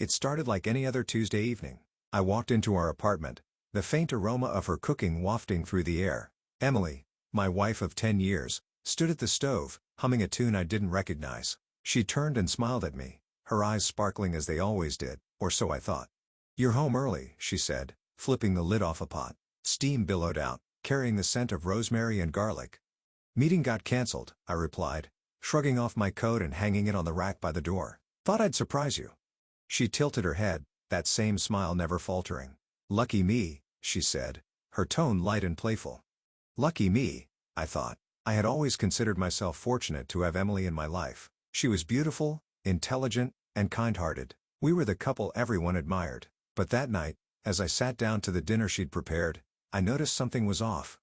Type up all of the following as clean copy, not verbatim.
It started like any other Tuesday evening. I walked into our apartment, the faint aroma of her cooking wafting through the air. Emily, my wife of 10 years, stood at the stove, humming a tune I didn't recognize. She turned and smiled at me, her eyes sparkling as they always did, or so I thought. "You're home early," she said, flipping the lid off a pot. Steam billowed out, carrying the scent of rosemary and garlic. "Meeting got cancelled," I replied, shrugging off my coat and hanging it on the rack by the door. "Thought I'd surprise you." She tilted her head, that same smile never faltering. "Lucky me," she said, her tone light and playful. Lucky me, I thought. I had always considered myself fortunate to have Emily in my life. She was beautiful, intelligent, and kind-hearted. We were the couple everyone admired. But that night, as I sat down to the dinner she'd prepared, I noticed something was off.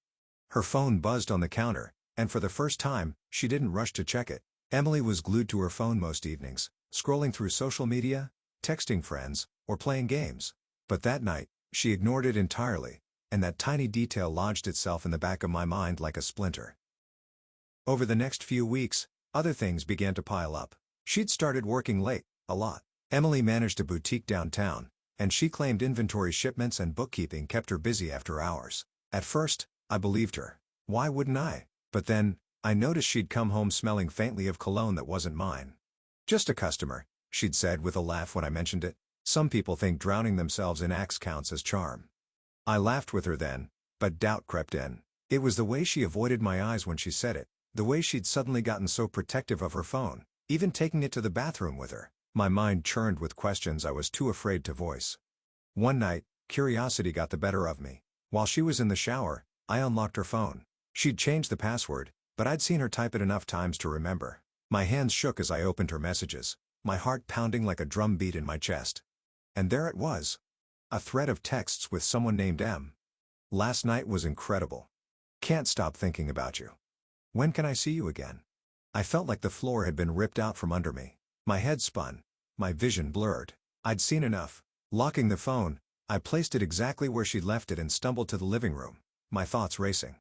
Her phone buzzed on the counter, and for the first time, she didn't rush to check it. Emily was glued to her phone most evenings, scrolling through social media, texting friends, or playing games. But that night, she ignored it entirely, and that tiny detail lodged itself in the back of my mind like a splinter. Over the next few weeks, other things began to pile up. She'd started working late, a lot. Emily managed a boutique downtown, and she claimed inventory shipments and bookkeeping kept her busy after hours. At first, I believed her. Why wouldn't I? But then, I noticed she'd come home smelling faintly of cologne that wasn't mine. "Just a customer," she'd said with a laugh when I mentioned it. "Some people think drowning themselves in Axe counts as charm." I laughed with her then, but doubt crept in. It was the way she avoided my eyes when she said it, the way she'd suddenly gotten so protective of her phone, even taking it to the bathroom with her. My mind churned with questions I was too afraid to voice. One night, curiosity got the better of me. While she was in the shower, I unlocked her phone. She'd changed the password, but I'd seen her type it enough times to remember. My hands shook as I opened her messages, my heart pounding like a drum beat in my chest. And there it was. A thread of texts with someone named M. "Last night was incredible. Can't stop thinking about you. When can I see you again?" I felt like the floor had been ripped out from under me. My head spun. My vision blurred. I'd seen enough. Locking the phone, I placed it exactly where she'd left it and stumbled to the living room, my thoughts racing.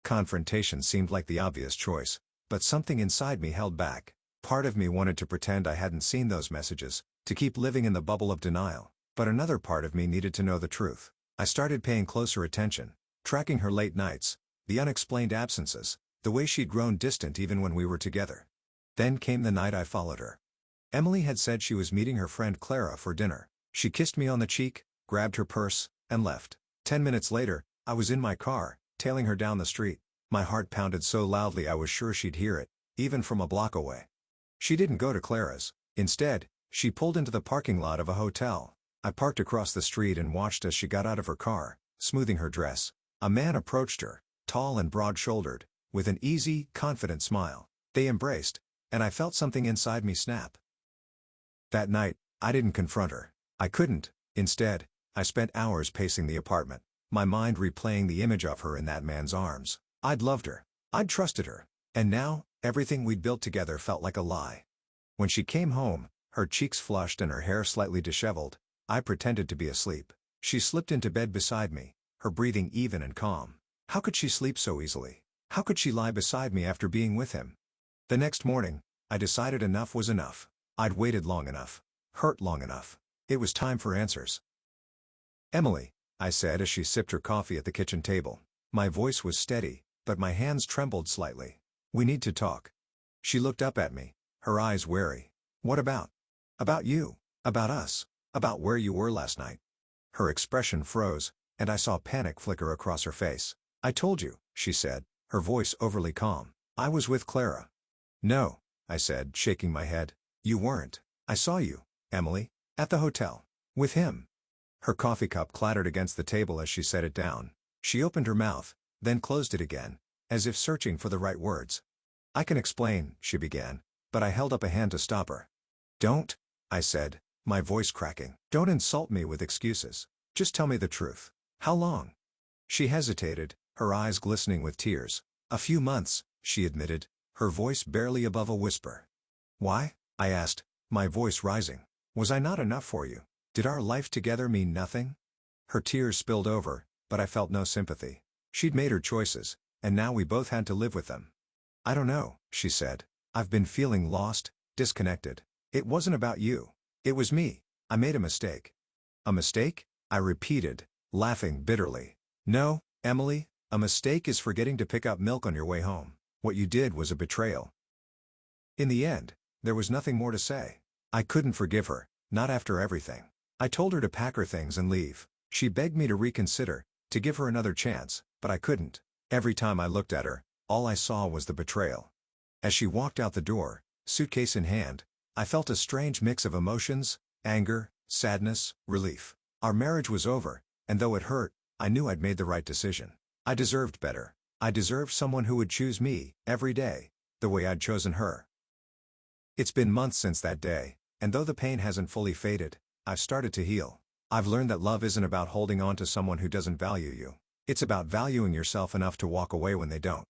Confrontation seemed like the obvious choice, but something inside me held back. Part of me wanted to pretend I hadn't seen those messages, to keep living in the bubble of denial, but another part of me needed to know the truth. I started paying closer attention, tracking her late nights, the unexplained absences, the way she'd grown distant even when we were together. Then came the night I followed her. Emily had said she was meeting her friend Clara for dinner. She kissed me on the cheek, grabbed her purse, and left. 10 minutes later, I was in my car, tailing her down the street. My heart pounded so loudly I was sure she'd hear it, even from a block away. She didn't go to Clara's. Instead, she pulled into the parking lot of a hotel. I parked across the street and watched as she got out of her car, smoothing her dress. A man approached her, tall and broad-shouldered, with an easy, confident smile. They embraced, and I felt something inside me snap. That night, I didn't confront her. I couldn't. Instead, I spent hours pacing the apartment, my mind replaying the image of her in that man's arms. I'd loved her. I'd trusted her. And now, everything we'd built together felt like a lie. When she came home, her cheeks flushed and her hair slightly disheveled, I pretended to be asleep. She slipped into bed beside me, her breathing even and calm. How could she sleep so easily? How could she lie beside me after being with him? The next morning, I decided enough was enough. I'd waited long enough. Hurt long enough. It was time for answers. "Emily," I said as she sipped her coffee at the kitchen table. My voice was steady, but my hands trembled slightly. "We need to talk." She looked up at me, her eyes wary. "What about?" "About you. About us. About where you were last night." Her expression froze, and I saw panic flicker across her face. "I told you," she said, her voice overly calm. "I was with Clara." "No," I said, shaking my head. "You weren't. I saw you, Emily, at the hotel. With him." Her coffee cup clattered against the table as she set it down. She opened her mouth, then closed it again, as if searching for the right words. "I can explain," she began, but I held up a hand to stop her. "Don't," I said, my voice cracking. "Don't insult me with excuses. Just tell me the truth. How long?" She hesitated, her eyes glistening with tears. "A few months," she admitted, her voice barely above a whisper. "Why?" I asked, my voice rising. "Was I not enough for you? Did our life together mean nothing?" Her tears spilled over, but I felt no sympathy. She'd made her choices, and now we both had to live with them. "I don't know," she said. "I've been feeling lost, disconnected. It wasn't about you. It was me. I made a mistake. A mistake? I repeated, laughing bitterly. No, Emily, a mistake is forgetting to pick up milk on your way home. What you did was a betrayal. In the end, there was nothing more to say. I couldn't forgive her, not after everything. I told her to pack her things and leave. She begged me to reconsider, to give her another chance, but I couldn't. Every time I looked at her, all I saw was the betrayal. As she walked out the door, suitcase in hand, I felt a strange mix of emotions: anger, sadness, relief. Our marriage was over, and though it hurt, I knew I'd made the right decision. I deserved better. I deserved someone who would choose me, every day, the way I'd chosen her. It's been months since that day, and though the pain hasn't fully faded, I've started to heal. I've learned that love isn't about holding on to someone who doesn't value you. It's about valuing yourself enough to walk away when they don't.